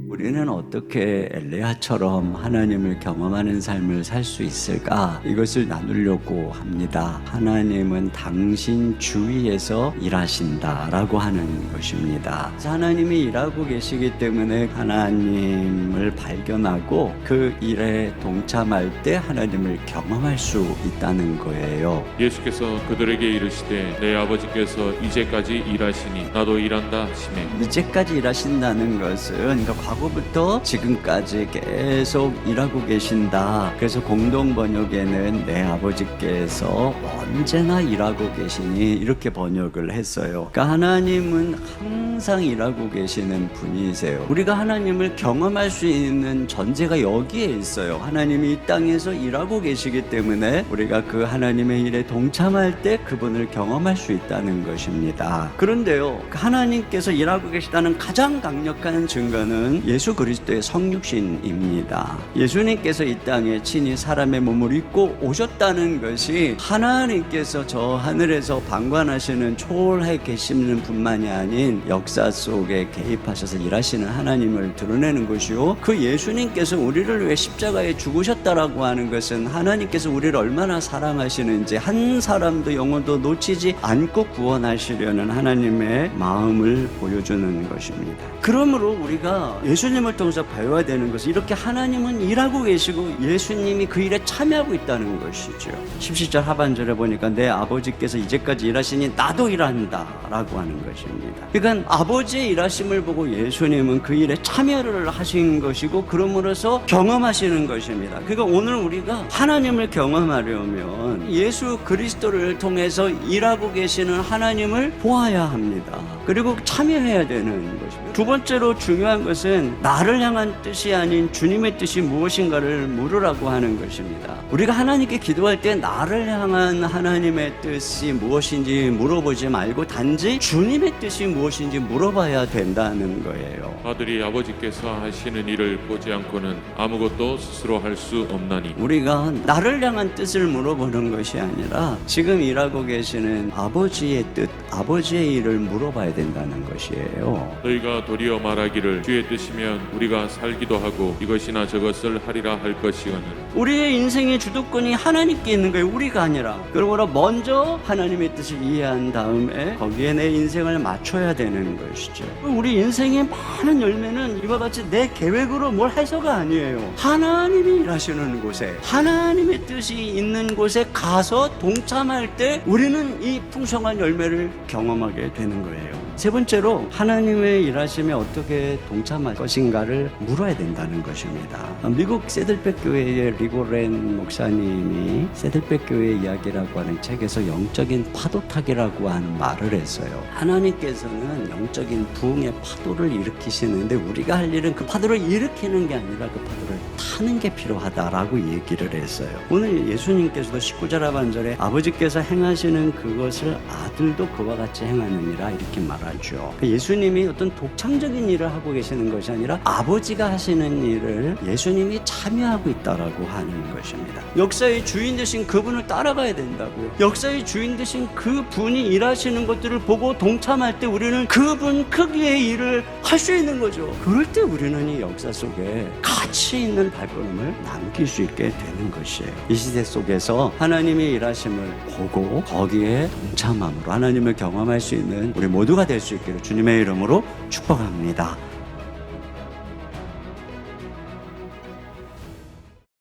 우리는 어떻게 엘레야처럼 하나님을 경험하는 삶을 살 수 있을까? 이것을 나누려고 합니다. 하나님은 당신 주위에서 일하신다라고 하는 것입니다. 하나님이 일하고 계시기 때문에 하나님을 발견하고 그 일에 동참할 때 하나님을 경험할 수 있다는 거예요. 예수께서 그들에게 이르시되 내 아버지께서 이제까지 일하시니 나도 일한다 하시매. 이제까지 일하신다는 것은 그러니까 과거부터 지금까지 계속 일하고 계신다. 그래서 공동 번역에는 내 아버지께서 언제나 일하고 계시니 이렇게 번역을 했어요. 그러니까 하나님은 항상 일하고 계시는 분이세요. 우리가 하나님을 경험할 수 있는 전제가 여기에 있어요. 하나님이 이 땅에서 일하고 계시기 때문에 우리가 그 하나님의 일에 동참할 때 그분을 경험할 수 있다는 것입니다. 그런데요, 하나님께서 일하고 계시다는 가장 강력한 증거는 예수 그리스도의 성육신입니다. 예수님께서 이 땅에 친히 사람의 몸을 입고 오셨다는 것이 하나님께서 저 하늘에서 방관하시는 초월해 계시는 분만이 아닌 역사 속에 개입하셔서 일하시는 하나님을 드러내는 것이요, 그 예수님께서 우리를 위해 십자가에 죽으셨다라고 하는 것은 하나님께서 우리를 얼마나 사랑하시는지 한 사람도 영혼도 놓치지 않고 구원하시려는 하나님의 마음을 보여주는 것입니다. 그러므로 우리가 예수님을 통해서 배워야 되는 것은 이렇게 하나님은 일하고 계시고 예수님이 그 일에 참여하고 있다는 것이죠. 17절 하반절에 보니까 내 아버지께서 이제까지 일하시니 나도 일한다 라고 하는 것입니다. 그러니까 아버지의 일하심을 보고 예수님은 그 일에 참여를 하신 것이고 그러므로서 경험하시는 것입니다. 그러니까 오늘 우리가 하나님을 경험하려면 예수 그리스도를 통해서 일하고 계시는 하나님을 보아야 합니다. 그리고 참여해야 되는 것입니다. 두 번째로 중요한 것은 나를 향한 뜻이 아닌 주님의 뜻이 무엇인가를 물으라고 하는 것입니다. 우리가 하나님께 기도할 때 나를 향한 하나님의 뜻이 무엇인지 물어보지 말고 단지 주님의 뜻이 무엇인지 물어봐야 된다는 거예요. 아들이 아버지께서 하시는 일을 보지 않고는 아무것도 스스로 할 수 없나니. 우리가 나를 향한 뜻을 물어보는 것이 아니라 지금 일하고 계시는 아버지의 뜻, 아버지의 일을 물어봐야 된다는 것이에요. 너희가 도리어 말하기를 주의 뜻이면 우리가 살기도 하고 이것이나 저것을 하리라 할 것이거늘. 우리의 인생의 주도권이 하나님께 있는 거예요. 우리가 아니라. 그러므로 먼저 하나님의 뜻을 이해한 다음에 거기에 내 인생을 맞춰야 되는 것이죠. 우리 인생의 많은 열매는 이와 같이 내 계획으로 뭘 해서가 아니에요. 하나님이 일하시는 곳에, 하나님의 뜻이 있는 곳에 가서 동참할 때 우리는 이 풍성한 열매를 경험하게 되는 거예요. 세 번째로 하나님의 일하심에 어떻게 동참할 것인가를 물어야 된다는 것입니다. 미국 세들백 교회의 리고렌 목사님이 세들백 교회 이야기라고 하는 책에서 영적인 파도타기라고 하는 말을 했어요. 하나님께서는 영적인 부흥의 파도를 일으키시는데 우리가 할 일은 그 파도를 일으키는 게 아니라 그 파도를 타는 게 필요하다라고 얘기를 했어요. 오늘 예수님께서도 19절 하반절에 아버지께서 행하시는 그것을 아들도 그와 같이 행하느니라 이렇게 말하죠. 예수님이 어떤 독창적인 일을 하고 계시는 것이 아니라 아버지가 하시는 일을 예수님이 참여하고 있다라고 하는 것입니다. 역사의 주인 되신 그분을 따라가야 된다고요. 역사의 주인 되신 그분이 일하시는 것들을 보고 동참할 때 우리는 그분 크기의 일을 할 수 있는 거죠. 그럴 때 우리는 이 역사 속에 가치 있는 발걸음을 남길 수 있게 되는 것이에요. 이 시대 속에서 하나님의 일하심을 보고 거기에 동참함으로 하나님을 경험할 수 있는 우리 모두가 될 수 있기를 주님의 이름으로 축복합니다.